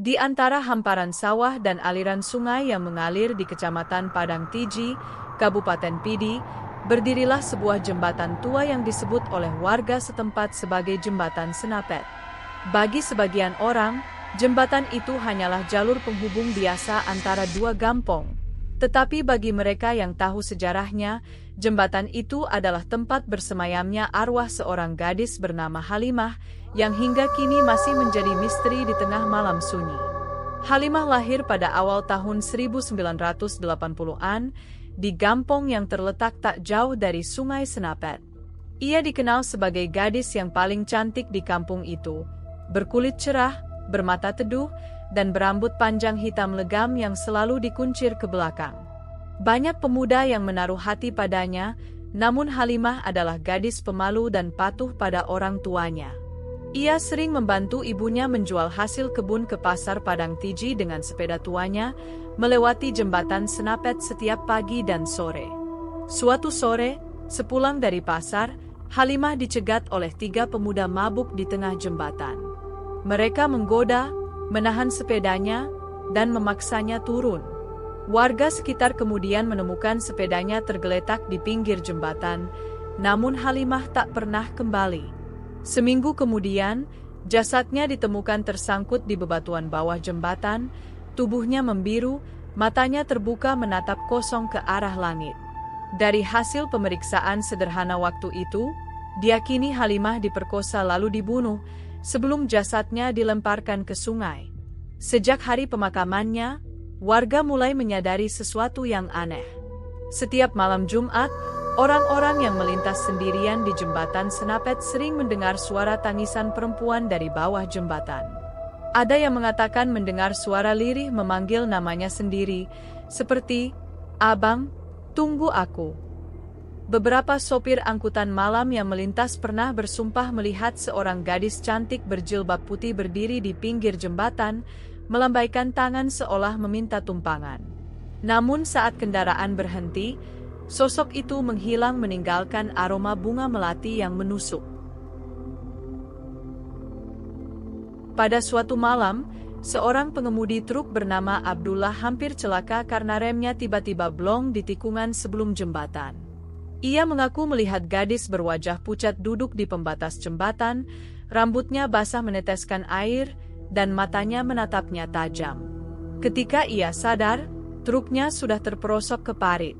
Di antara hamparan sawah dan aliran sungai yang mengalir di Kecamatan Padang Tiji, Kabupaten Pidi, berdirilah sebuah jembatan tua yang disebut oleh warga setempat sebagai Jembatan Senapet. Bagi sebagian orang, jembatan itu hanyalah jalur penghubung biasa antara dua gampong. Tetapi bagi mereka yang tahu sejarahnya, jembatan itu adalah tempat bersemayamnya arwah seorang gadis bernama Halimah, yang hingga kini masih menjadi misteri di tengah malam sunyi. Halimah lahir pada awal tahun 1980-an, di Gampong yang terletak tak jauh dari Sungai Senapet. Ia dikenal sebagai gadis yang paling cantik di kampung itu, berkulit cerah, bermata teduh, dan berambut panjang hitam legam yang selalu dikuncir ke belakang. Banyak pemuda yang menaruh hati padanya, namun Halimah adalah gadis pemalu dan patuh pada orang tuanya. Ia sering membantu ibunya menjual hasil kebun ke pasar Padang Tiji dengan sepeda tuanya, melewati jembatan Senapet setiap pagi dan sore. Suatu sore, sepulang dari pasar, Halimah dicegat oleh 3 pemuda mabuk di tengah jembatan. Mereka menggoda, menahan sepedanya, dan memaksanya turun. Warga sekitar kemudian menemukan sepedanya tergeletak di pinggir jembatan, namun Halimah tak pernah kembali. Seminggu kemudian, jasadnya ditemukan tersangkut di bebatuan bawah jembatan, tubuhnya membiru, matanya terbuka menatap kosong ke arah langit. Dari hasil pemeriksaan sederhana waktu itu, diyakini Halimah diperkosa lalu dibunuh, sebelum jasadnya dilemparkan ke sungai. Sejak hari pemakamannya, warga mulai menyadari sesuatu yang aneh. Setiap malam Jumat, orang-orang yang melintas sendirian di jembatan Senapet sering mendengar suara tangisan perempuan dari bawah jembatan. Ada yang mengatakan mendengar suara lirih memanggil namanya sendiri, seperti, "Abang, tunggu aku." Beberapa sopir angkutan malam yang melintas pernah bersumpah melihat seorang gadis cantik berjilbab putih berdiri di pinggir jembatan, melambaikan tangan seolah meminta tumpangan. Namun saat kendaraan berhenti, sosok itu menghilang meninggalkan aroma bunga melati yang menusuk. Pada suatu malam, seorang pengemudi truk bernama Abdullah hampir celaka karena remnya tiba-tiba blong di tikungan sebelum jembatan. Ia mengaku melihat gadis berwajah pucat duduk di pembatas jembatan, rambutnya basah meneteskan air, dan matanya menatapnya tajam. Ketika ia sadar, truknya sudah terperosok ke parit.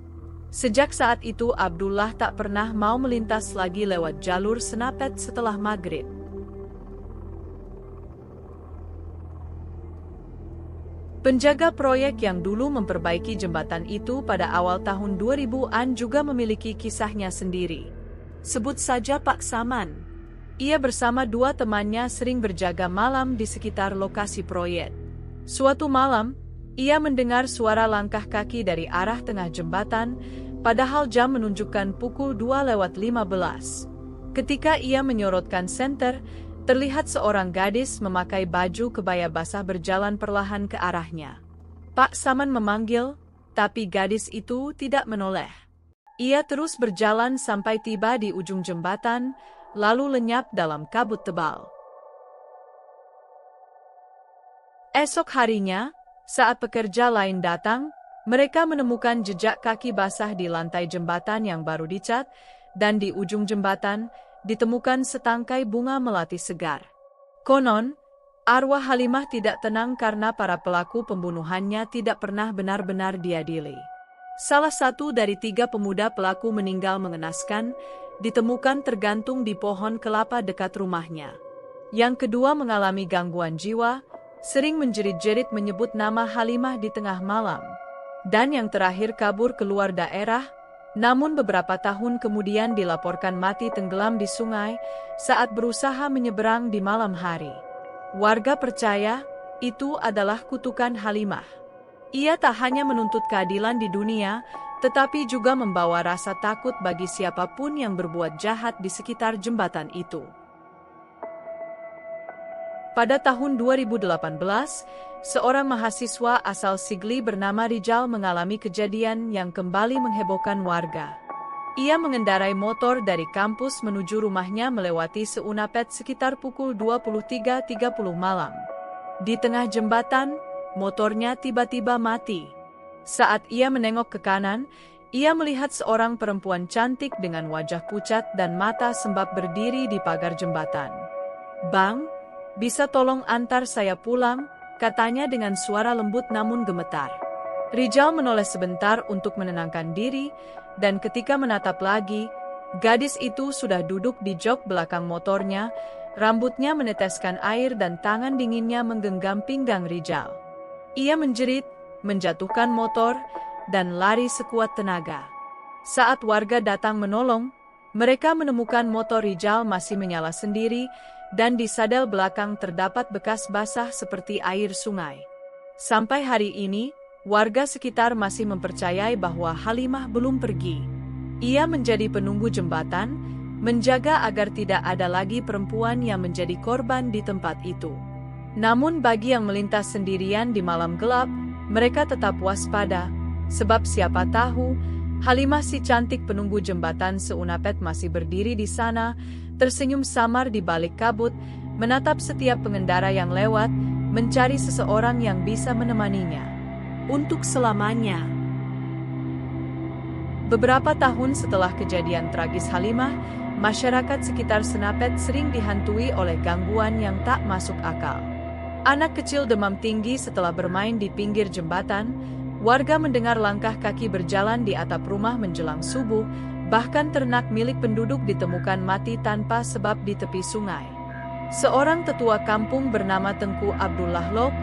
Sejak saat itu Abdullah tak pernah mau melintas lagi lewat jalur Senapet setelah maghrib. Penjaga proyek yang dulu memperbaiki jembatan itu pada awal tahun 2000-an juga memiliki kisahnya sendiri. Sebut saja Pak Saman. Ia bersama 2 temannya sering berjaga malam di sekitar lokasi proyek. Suatu malam, ia mendengar suara langkah kaki dari arah tengah jembatan, padahal jam menunjukkan pukul 2:15. Ketika ia menyorotkan senter, terlihat seorang gadis memakai baju kebaya basah berjalan perlahan ke arahnya. Pak Saman memanggil, tapi gadis itu tidak menoleh. Ia terus berjalan sampai tiba di ujung jembatan, lalu lenyap dalam kabut tebal. Esok harinya, saat pekerja lain datang, mereka menemukan jejak kaki basah di lantai jembatan yang baru dicat, dan di ujung jembatan, ditemukan setangkai bunga melati segar. Konon, arwah Halimah tidak tenang karena para pelaku pembunuhannya tidak pernah benar-benar diadili. Salah satu dari 3 pemuda pelaku meninggal mengenaskan, ditemukan tergantung di pohon kelapa dekat rumahnya. Yang kedua mengalami gangguan jiwa, sering menjerit-jerit menyebut nama Halimah di tengah malam. Dan yang terakhir kabur keluar daerah, namun beberapa tahun kemudian dilaporkan mati tenggelam di sungai saat berusaha menyeberang di malam hari. Warga percaya itu adalah kutukan Halimah. Ia tak hanya menuntut keadilan di dunia, tetapi juga membawa rasa takut bagi siapapun yang berbuat jahat di sekitar jembatan itu. Pada tahun 2018, seorang mahasiswa asal Sigli bernama Rijal mengalami kejadian yang kembali menghebohkan warga. Ia mengendarai motor dari kampus menuju rumahnya melewati Seunapet sekitar pukul 23.30 malam. Di tengah jembatan, motornya tiba-tiba mati. Saat ia menengok ke kanan, ia melihat seorang perempuan cantik dengan wajah pucat dan mata sembab berdiri di pagar jembatan. "Bang, bisa tolong antar saya pulang?" katanya dengan suara lembut namun gemetar. Rijal menoleh sebentar untuk menenangkan diri, dan ketika menatap lagi, gadis itu sudah duduk di jok belakang motornya, rambutnya meneteskan air dan tangan dinginnya menggenggam pinggang Rijal. Ia menjerit, menjatuhkan motor, dan lari sekuat tenaga. Saat warga datang menolong, mereka menemukan motor Rijal masih menyala sendiri, dan di sadel belakang terdapat bekas basah seperti air sungai. Sampai hari ini, warga sekitar masih mempercayai bahwa Halimah belum pergi. Ia menjadi penunggu jembatan, menjaga agar tidak ada lagi perempuan yang menjadi korban di tempat itu. Namun bagi yang melintas sendirian di malam gelap, mereka tetap waspada, sebab siapa tahu, Halimah si cantik penunggu jembatan seunapet masih berdiri di sana, tersenyum samar di balik kabut, menatap setiap pengendara yang lewat, mencari seseorang yang bisa menemaninya untuk selamanya. Beberapa tahun setelah kejadian tragis Halimah, masyarakat sekitar Senapet sering dihantui oleh gangguan yang tak masuk akal. Anak kecil demam tinggi setelah bermain di pinggir jembatan, warga mendengar langkah kaki berjalan di atap rumah menjelang subuh, bahkan ternak milik penduduk ditemukan mati tanpa sebab di tepi sungai. Seorang tetua kampung bernama Tengku Abdullah Lok,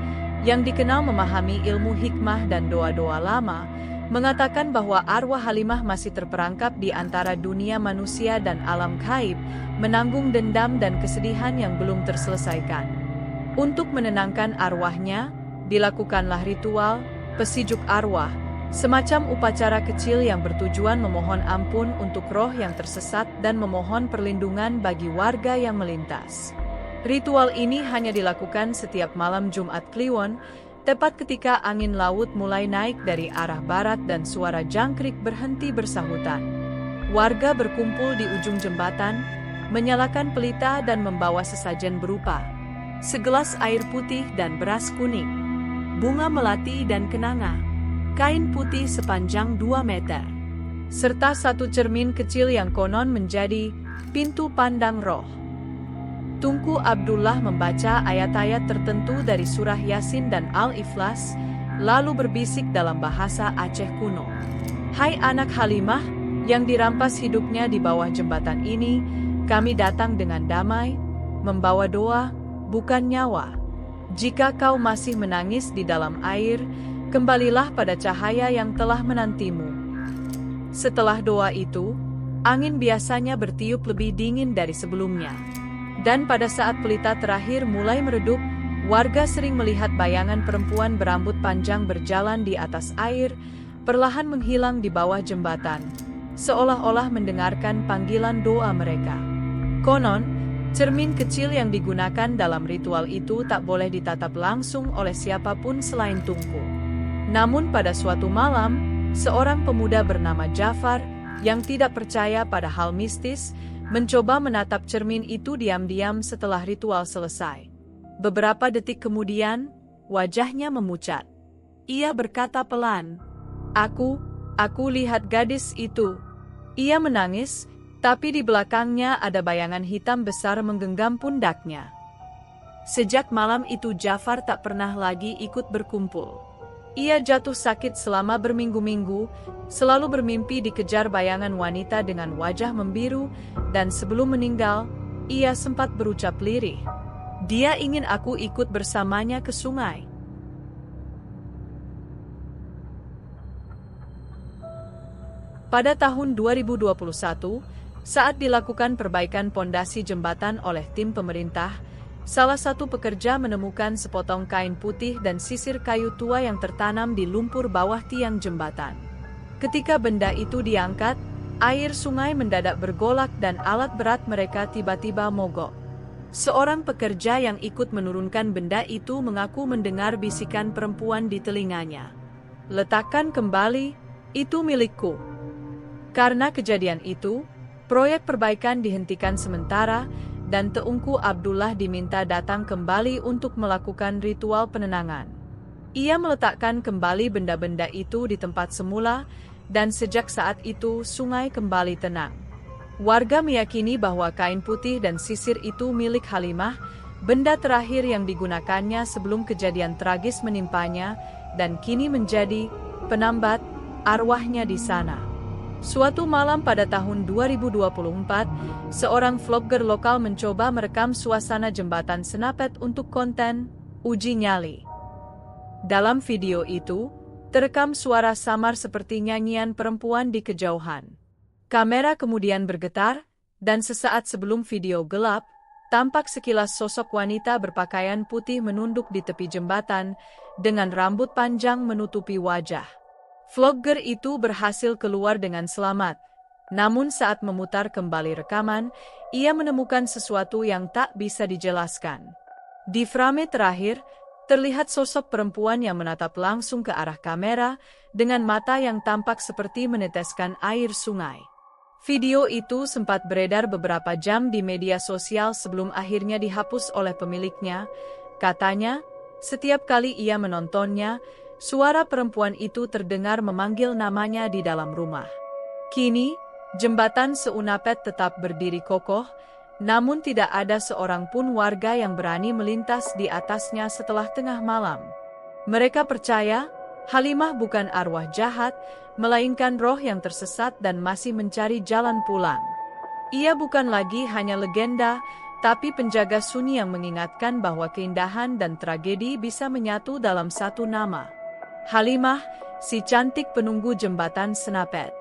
yang dikenal memahami ilmu hikmah dan doa-doa lama, mengatakan bahwa arwah Halimah masih terperangkap di antara dunia manusia dan alam gaib, menanggung dendam dan kesedihan yang belum terselesaikan. Untuk menenangkan arwahnya, dilakukanlah ritual pesijuk arwah, semacam upacara kecil yang bertujuan memohon ampun untuk roh yang tersesat dan memohon perlindungan bagi warga yang melintas. Ritual ini hanya dilakukan setiap malam Jumat Kliwon, tepat ketika angin laut mulai naik dari arah barat dan suara jangkrik berhenti bersahutan. Warga berkumpul di ujung jembatan, menyalakan pelita dan membawa sesajen berupa segelas air putih dan beras kuning, bunga melati dan kenanga, kain putih sepanjang 2 meter, serta satu cermin kecil yang konon menjadi pintu pandang roh. Tungku Abdullah membaca ayat-ayat tertentu dari surah Yasin dan Al-Ikhlas, lalu berbisik dalam bahasa Aceh kuno. "Hai anak Halimah, yang dirampas hidupnya di bawah jembatan ini, kami datang dengan damai, membawa doa, bukan nyawa. Jika kau masih menangis di dalam air, kembalilah pada cahaya yang telah menantimu." Setelah doa itu, angin biasanya bertiup lebih dingin dari sebelumnya. Dan pada saat pelita terakhir mulai meredup, warga sering melihat bayangan perempuan berambut panjang berjalan di atas air, perlahan menghilang di bawah jembatan, seolah-olah mendengarkan panggilan doa mereka. Konon, cermin kecil yang digunakan dalam ritual itu tak boleh ditatap langsung oleh siapapun selain Tungku. Namun pada suatu malam, seorang pemuda bernama Jafar, yang tidak percaya pada hal mistis, mencoba menatap cermin itu diam-diam setelah ritual selesai. Beberapa detik kemudian, wajahnya memucat. Ia berkata pelan, Aku lihat gadis itu." Ia menangis, tapi di belakangnya ada bayangan hitam besar menggenggam pundaknya. Sejak malam itu Jafar tak pernah lagi ikut berkumpul. Ia jatuh sakit selama berminggu-minggu, selalu bermimpi dikejar bayangan wanita dengan wajah membiru, dan sebelum meninggal, ia sempat berucap lirih, "Dia ingin aku ikut bersamanya ke sungai." Pada tahun 2021, saat dilakukan perbaikan pondasi jembatan oleh tim pemerintah, salah satu pekerja menemukan sepotong kain putih dan sisir kayu tua yang tertanam di lumpur bawah tiang jembatan. Ketika benda itu diangkat, air sungai mendadak bergolak dan alat berat mereka tiba-tiba mogok. Seorang pekerja yang ikut menurunkan benda itu mengaku mendengar bisikan perempuan di telinganya. "Letakkan kembali, itu milikku." Karena kejadian itu, proyek perbaikan dihentikan sementara, dan Teungku Abdullah diminta datang kembali untuk melakukan ritual penenangan. Ia meletakkan kembali benda-benda itu di tempat semula, dan sejak saat itu sungai kembali tenang. Warga meyakini bahwa kain putih dan sisir itu milik Halimah, benda terakhir yang digunakannya sebelum kejadian tragis menimpanya, dan kini menjadi penambat arwahnya di sana. Suatu malam pada tahun 2024, seorang vlogger lokal mencoba merekam suasana jembatan Senapet untuk konten uji nyali. Dalam video itu, terekam suara samar seperti nyanyian perempuan di kejauhan. Kamera kemudian bergetar, dan sesaat sebelum video gelap, tampak sekilas sosok wanita berpakaian putih menunduk di tepi jembatan, dengan rambut panjang menutupi wajah. Vlogger itu berhasil keluar dengan selamat, namun saat memutar kembali rekaman, ia menemukan sesuatu yang tak bisa dijelaskan. Di frame terakhir, terlihat sosok perempuan yang menatap langsung ke arah kamera, dengan mata yang tampak seperti meneteskan air sungai. Video itu sempat beredar beberapa jam di media sosial sebelum akhirnya dihapus oleh pemiliknya. Katanya, setiap kali ia menontonnya, suara perempuan itu terdengar memanggil namanya di dalam rumah. Kini, jembatan Seunapet tetap berdiri kokoh, namun tidak ada seorang pun warga yang berani melintas di atasnya setelah tengah malam. Mereka percaya, Halimah bukan arwah jahat, melainkan roh yang tersesat dan masih mencari jalan pulang. Ia bukan lagi hanya legenda, tapi penjaga sunyi yang mengingatkan bahwa keindahan dan tragedi bisa menyatu dalam satu nama. Halimah, si cantik penunggu jembatan Senapet.